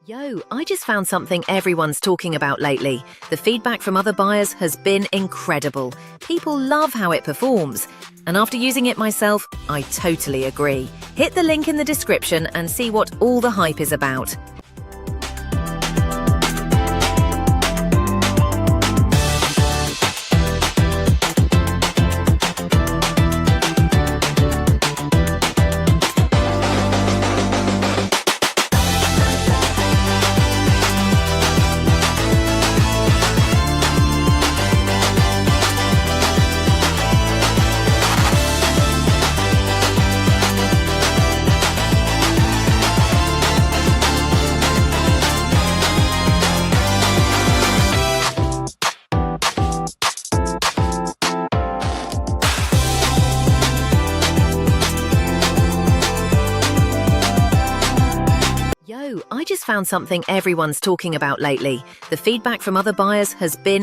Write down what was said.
Yo, I just found something everyone's talking about lately. The feedback from other buyers has been incredible. People love how it performs. And after using it myself, I totally agree. Hit the link in the description and see what all the hype is about. Yo, I just found something everyone's talking about lately. The feedback from other buyers has been